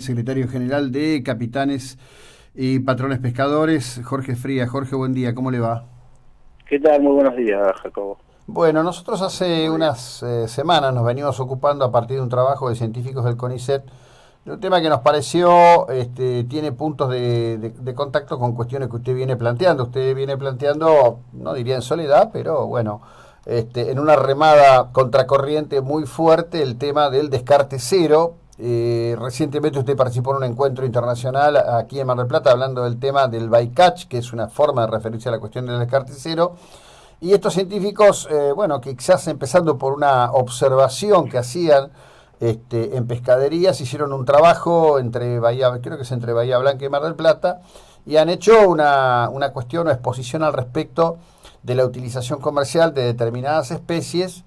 Secretario General de Capitanes y Patrones Pescadores, Jorge Frías. Jorge, buen día, ¿cómo le va? ¿Qué tal? Muy buenos días, Jacobo. Bueno, nosotros hace Muy bien. unas semanas nos venimos ocupando a partir de un trabajo de científicos del CONICET de un tema que nos pareció, tiene puntos de contacto con cuestiones que usted viene planteando. Usted viene planteando, no diría en soledad, pero bueno, en una remada contracorriente muy fuerte el tema del descarte cero. Recientemente usted participó en un encuentro internacional aquí en Mar del Plata hablando del tema del bycatch, que es una forma de referirse a la cuestión del descarte cero. Y estos científicos, bueno, quizás empezando por una observación que hacían en pescaderías, hicieron un trabajo entre Bahía, creo que es entre Bahía Blanca y Mar del Plata, y han hecho una cuestión o exposición al respecto de la utilización comercial de determinadas especies,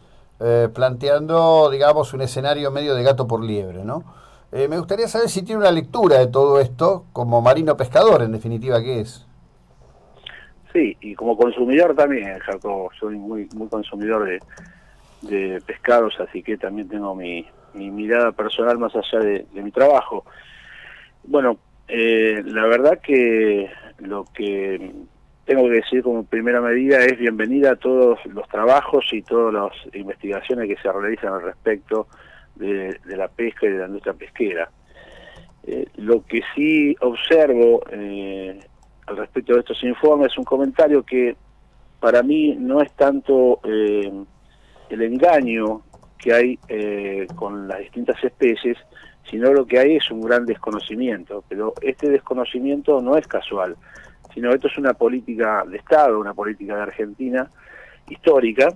planteando, digamos, un escenario medio de gato por liebre, ¿no? Me gustaría saber si tiene una lectura de todo esto, como marino pescador, en definitiva, ¿qué es? Sí, y como consumidor también, Jacobo, soy muy consumidor de pescados, así que también tengo mi mirada personal más allá de mi trabajo. Bueno, la verdad que lo que tengo que decir como primera medida es bienvenida a todos los trabajos y todas las investigaciones que se realizan al respecto de la pesca y de la industria pesquera. Lo que sí observo al respecto de estos informes es un comentario que para mí no es tanto el engaño que hay con las distintas especies, sino lo que hay es un gran desconocimiento. Pero este desconocimiento no es casual, sino esto es una política de Estado, una política de Argentina histórica,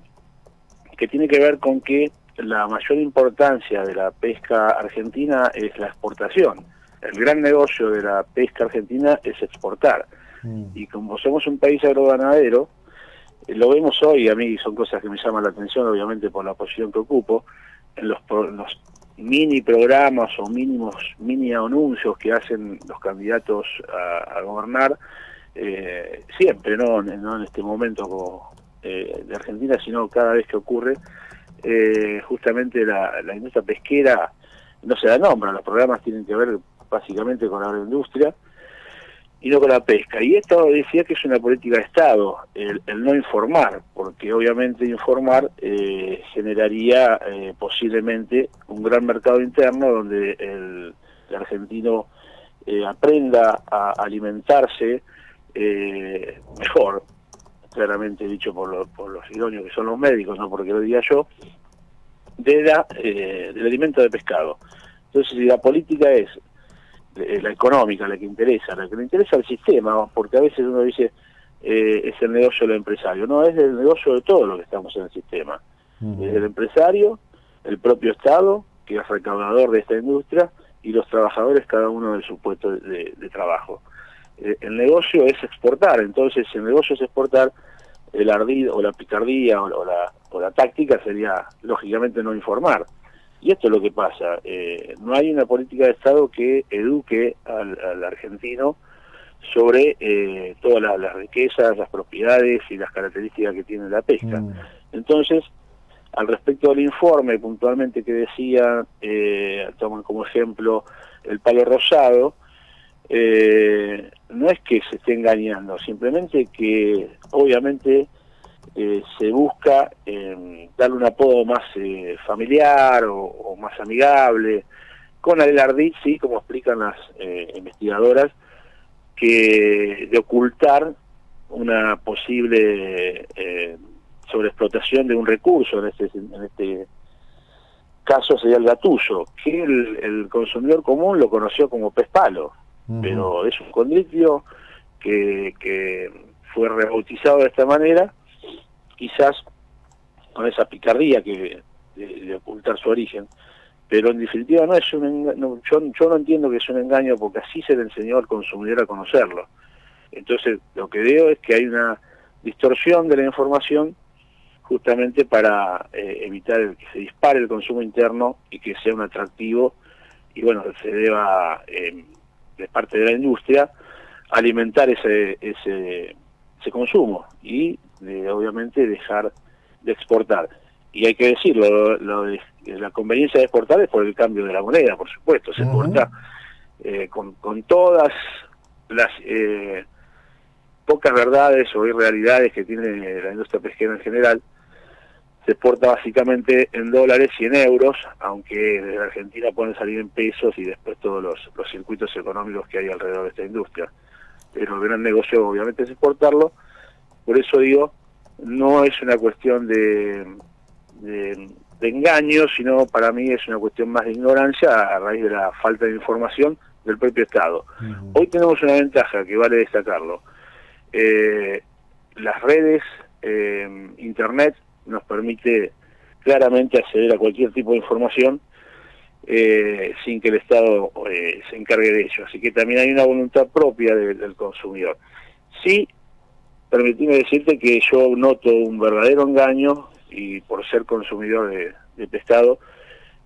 que tiene que ver con que la mayor importancia de la pesca argentina es la exportación. El gran negocio de la pesca argentina es exportar. Mm. Y como somos un país agroganadero, lo vemos hoy, a mí son cosas que me llaman la atención, obviamente por la posición que ocupo, en los mini programas o mini anuncios que hacen los candidatos a gobernar, siempre, no en este momento de Argentina, sino cada vez que ocurre, justamente la industria pesquera no se da nombre, los programas tienen que ver básicamente con la agroindustria y no con la pesca. Y esto decía que es una política de Estado, el no informar, porque obviamente informar generaría posiblemente un gran mercado interno donde el argentino aprenda a alimentarse mejor, claramente dicho por los idóneos que son los médicos, no porque lo diga yo, del alimento de pescado. Entonces, si la política es la económica, la que le interesa al sistema, porque a veces uno dice es el negocio del empresario, no, es el negocio de todos los que estamos en el sistema. Es el Ujú. empresario, el propio Estado, que es recaudador de esta industria, y los trabajadores, cada uno de su puesto de trabajo. El negocio es exportar, entonces si el negocio es exportar, el ardid o la picardía o la táctica sería lógicamente no informar. Y esto es lo que pasa, no hay una política de Estado que eduque al argentino sobre todas las riquezas, las propiedades y las características que tiene la pesca. Mm. Entonces, al respecto del informe puntualmente que decía, toman como ejemplo el palo rosado, no es que se esté engañando, simplemente que obviamente se busca darle un apodo más familiar o más amigable, con el ardid, sí, como explican las investigadoras, que de ocultar una posible sobreexplotación de un recurso, en este caso sería el gatullo, que el consumidor común lo conoció como pez palo, Ujú. pero es un condritio que fue rebautizado de esta manera, quizás con esa picardía de ocultar su origen, pero en definitiva no es no, yo no entiendo que es un engaño porque así se le enseñó al consumidor a conocerlo. Entonces lo que veo es que hay una distorsión de la información justamente para evitar que se dispare el consumo interno y que sea un atractivo y bueno, se deba de parte de la industria alimentar ese consumo y obviamente dejar de exportar. Y hay que decirlo, la conveniencia de exportar es por el cambio de la moneda, por supuesto, se Ujú. exporta con todas las pocas verdades o irrealidades que tiene la industria pesquera en general. Se exporta básicamente en dólares y en euros, aunque desde Argentina pueden salir en pesos y después todos los circuitos económicos que hay alrededor de esta industria. Pero el gran negocio obviamente es exportarlo. Por eso digo, no es una cuestión de engaño, sino para mí es una cuestión más de ignorancia a raíz de la falta de información del propio Estado. Hoy tenemos una ventaja que vale destacarlo. Las redes, Internet, nos permite claramente acceder a cualquier tipo de información sin que el Estado se encargue de ello. Así que también hay una voluntad propia del consumidor. Sí, permitime decirte que yo noto un verdadero engaño, y por ser consumidor de pescado,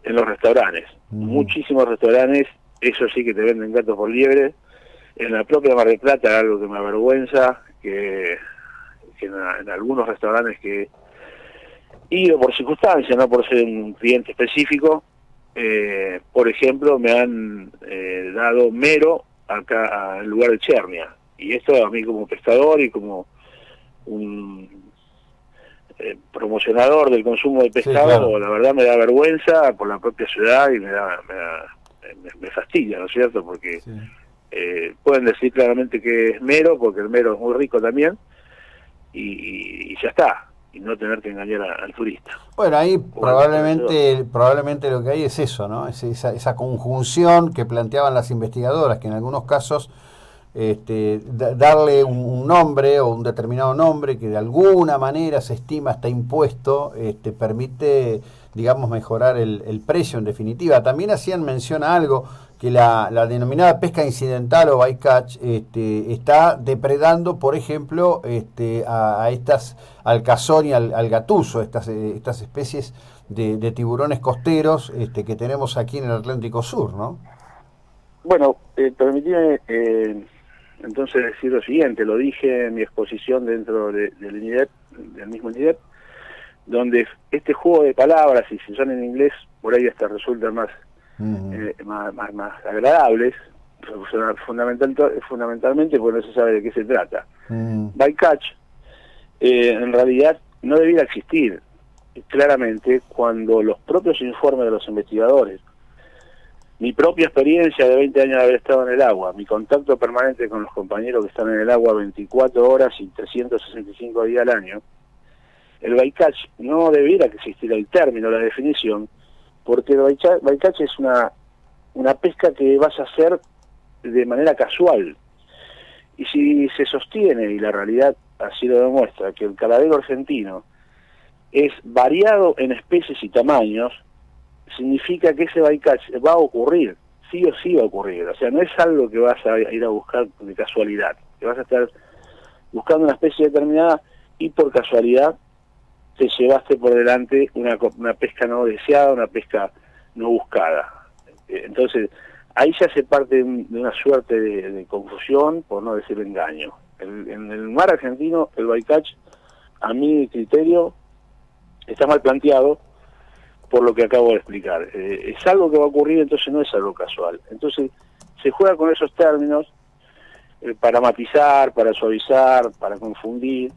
en los restaurantes. Muchísimos restaurantes, eso sí, que te venden gatos por liebre. En la propia Mar del Plata, algo que me avergüenza, que en algunos restaurantes que he ido por circunstancias, no por ser un cliente específico, por ejemplo, me han dado mero acá en lugar de chernia. Y esto a mí como pescador y como un promocionador del consumo de pescado, sí, claro, la verdad me da vergüenza por la propia ciudad y me fastidia, ¿no es cierto? Porque sí, pueden decir claramente que es mero, porque el mero es muy rico también, y ya está, y no tener que engañar al turista. Bueno, ahí probablemente lo que hay es eso, ¿no? Es esa conjunción que planteaban las investigadoras, que en algunos casos darle un nombre o un determinado nombre que de alguna manera se estima está impuesto, permite, digamos, mejorar el precio en definitiva. También hacían mención a algo, que la denominada pesca incidental o bycatch está depredando, por ejemplo, a estas, al cazón y al gatuso, estas especies de tiburones costeros que tenemos aquí en el Atlántico Sur, ¿no? Bueno, permitime entonces decir lo siguiente. Lo dije en mi exposición dentro del INIDEP, del mismo INIDEP, donde este juego de palabras, y si son en inglés, por ahí hasta resultan más agradables, fundamentalmente porque no se sabe de qué se trata. Bycatch en realidad no debiera existir, claramente, cuando los propios informes de los investigadores, mi propia experiencia de 20 años de haber estado en el agua, mi contacto permanente con los compañeros que están en el agua 24 horas y 365 días al año, el bycatch no debiera existir el término, la definición, porque el bycatch es una pesca que vas a hacer de manera casual. Y si se sostiene, y la realidad así lo demuestra, que el caladero argentino es variado en especies y tamaños, significa que ese bycatch va a ocurrir, sí o sí va a ocurrir. O sea, no es algo que vas a ir a buscar de casualidad, que vas a estar buscando una especie determinada y por casualidad te llevaste por delante una pesca no deseada, una pesca no buscada. Entonces, ahí ya se parte de una suerte de confusión, por no decir engaño. En el mar argentino, el bycatch, a mi criterio, está mal planteado, por lo que acabo de explicar. Es algo que va a ocurrir, entonces no es algo casual. Entonces se juega con esos términos para matizar, para suavizar, para confundir,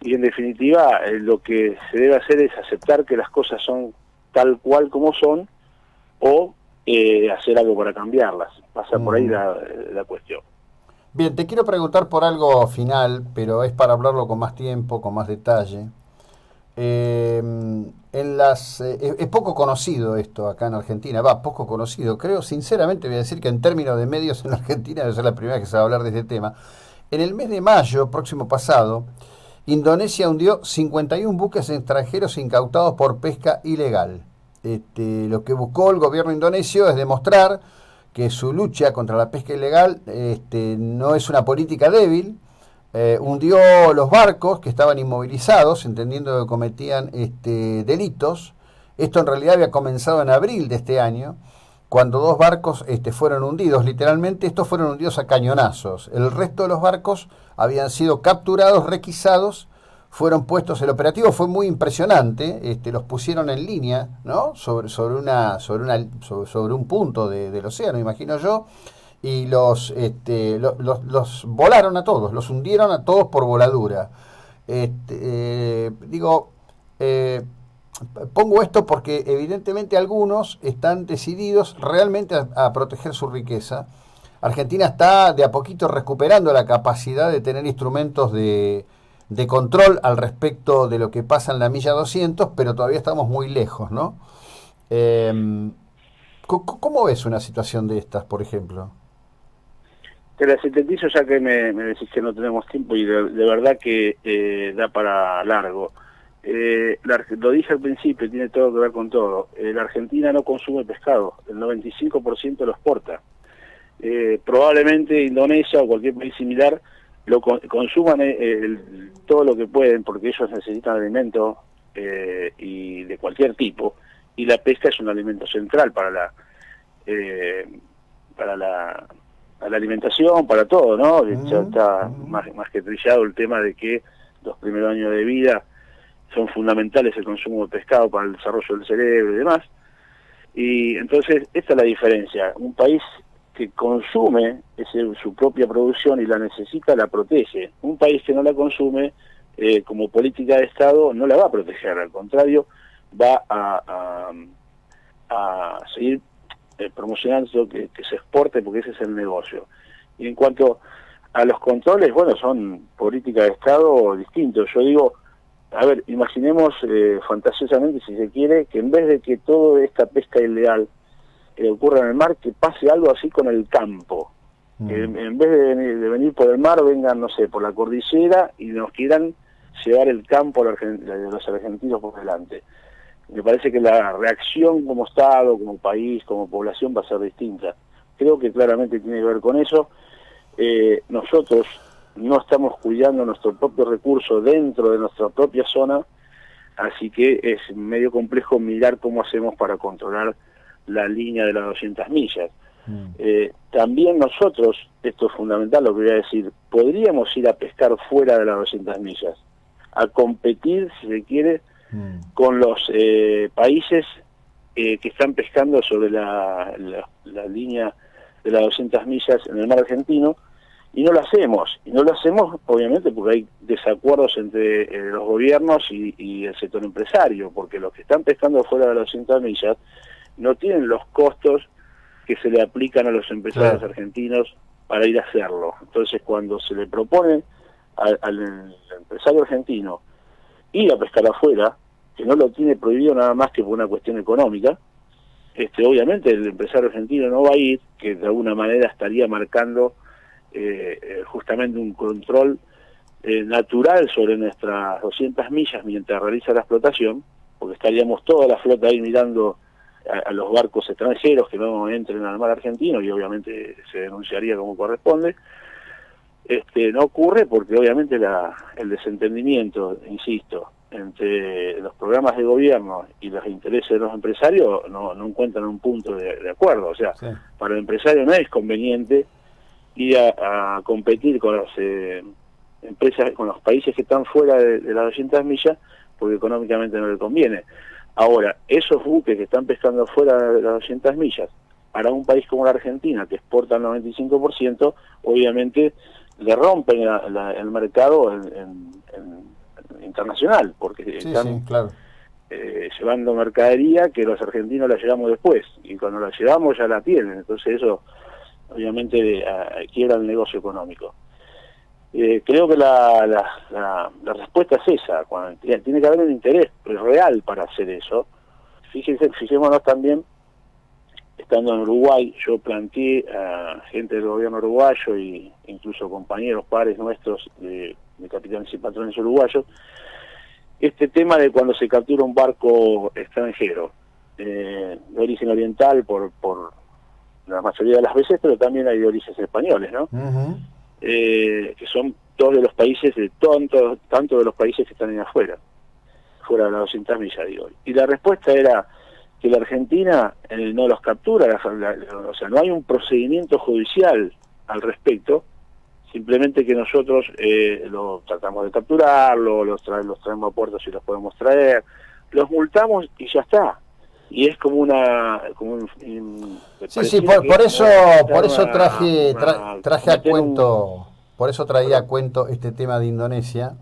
y en definitiva lo que se debe hacer es aceptar que las cosas son tal cual como son, o hacer algo para cambiarlas. Pasa por ahí la cuestión. Bien, te quiero preguntar por algo final, pero es para hablarlo con más tiempo, con más detalle. Es poco conocido esto acá en Argentina, poco conocido, creo, sinceramente voy a decir que en términos de medios en Argentina debe ser la primera que se va a hablar de este tema. En el mes de mayo próximo pasado, Indonesia hundió 51 buques extranjeros incautados por pesca ilegal. Lo que buscó el gobierno indonesio es demostrar que su lucha contra la pesca ilegal no es una política débil. Hundió los barcos que estaban inmovilizados, entendiendo que cometían delitos. Esto en realidad había comenzado en abril de este año, cuando 2 barcos fueron hundidos. Literalmente estos fueron hundidos a cañonazos. El resto de los barcos habían sido capturados, requisados fueron puestos, el operativo fue muy impresionante, los pusieron en línea, ¿no? Sobre un punto del océano, imagino yo, y los volaron a todos, los hundieron a todos por voladura. Digo, eh, pongo esto porque evidentemente algunos están decididos realmente a proteger su riqueza. Argentina está de a poquito recuperando la capacidad de tener instrumentos de control al respecto de lo que pasa en la milla 200, pero todavía estamos muy lejos, ¿no? ¿Cómo ves una situación de estas, por ejemplo? Te la sintetizo ya que me decís que no tenemos tiempo y de verdad que da para largo. Lo dije al principio, tiene todo que ver con todo. La Argentina no consume pescado, el 95% lo exporta. Probablemente Indonesia o cualquier país similar consuman todo lo que pueden porque ellos necesitan alimento y de cualquier tipo, y la pesca es un alimento central para la alimentación, para todo, ¿no? Ya está más que trillado el tema de que los primeros años de vida son fundamentales el consumo de pescado para el desarrollo del cerebro y demás. Y entonces esta es la diferencia. Un país que consume su propia producción y la necesita, la protege. Un país que no la consume, como política de Estado, no la va a proteger, al contrario, va a seguir promocionando que se exporte porque ese es el negocio. Y en cuanto a los controles, bueno, son políticas de Estado distintos. Yo digo, a ver, imaginemos fantasiosamente, si se quiere, que en vez de que toda esta pesca ilegal ocurra en el mar, que pase algo así con el campo. Que en vez de venir por el mar, vengan, no sé, por la cordillera y nos quieran llevar el campo de los argentinos por delante. Me parece que la reacción como Estado, como país, como población va a ser distinta. Creo que claramente tiene que ver con eso. Nosotros no estamos cuidando nuestro propio recurso dentro de nuestra propia zona, así que es medio complejo mirar cómo hacemos para controlar la línea de las 200 millas. También nosotros, esto es fundamental lo que voy a decir, podríamos ir a pescar fuera de las 200 millas, a competir, si se quiere, con los países que están pescando sobre la línea de las 200 millas en el mar argentino, y no lo hacemos. Y no lo hacemos, obviamente, porque hay desacuerdos entre los gobiernos y el sector empresario, porque los que están pescando fuera de las 200 millas no tienen los costos que se le aplican a los empresarios argentinos para ir a hacerlo. Entonces, cuando se le propone al empresario argentino ir a pescar afuera, que no lo tiene prohibido nada más que por una cuestión económica, obviamente el empresario argentino no va a ir, que de alguna manera estaría marcando justamente un control natural sobre nuestras 200 millas mientras realiza la explotación, porque estaríamos toda la flota ahí mirando a los barcos extranjeros que no entren al mar argentino, y obviamente se denunciaría como corresponde. No ocurre porque obviamente el desentendimiento, insisto, entre los programas de gobierno y los intereses de los empresarios no encuentran un punto de acuerdo. O sea, para el empresario no es conveniente ir a competir con las empresas, con los países que están fuera de las 200 millas, porque económicamente no le conviene. Ahora, esos buques que están pescando fuera de las 200 millas, para un país como la Argentina, que exporta el 95%, obviamente le rompen el mercado internacional, porque están llevando mercadería que los argentinos la llevamos después, y cuando la llevamos ya la tienen. Entonces eso obviamente quiebra el negocio económico. Creo que la respuesta es esa, cuando tiene que haber un interés real para hacer eso. Fijémonos también, estando en Uruguay, yo planteé a gente del gobierno uruguayo e incluso compañeros, pares nuestros de capitanes y patrones uruguayos, este tema de cuando se captura un barco extranjero de origen oriental por la mayoría de las veces, pero también hay de orígenes españoles, ¿no? Que son todos de los países, tanto de los países que están en afuera, fuera de las 200 millas, digo. Y la respuesta era que la Argentina no los captura, o sea, no hay un procedimiento judicial al respecto, simplemente que nosotros lo tratamos de capturarlo, los traemos a puerto si los podemos traer, los multamos y ya está. Y es como sí, por eso traje a cuento, por eso traía a cuento este tema de Indonesia.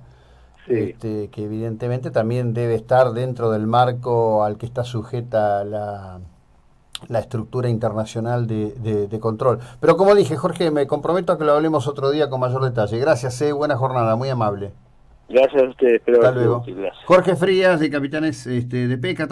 Sí. Que evidentemente también debe estar dentro del marco al que está sujeta la estructura internacional de control. Pero como dije, Jorge, me comprometo a que lo hablemos otro día con mayor detalle. Gracias, buena jornada, muy amable. Gracias a ustedes, espero Hasta que sea luego. útil. Gracias. Jorge Frías, de Capitanes de Pesca.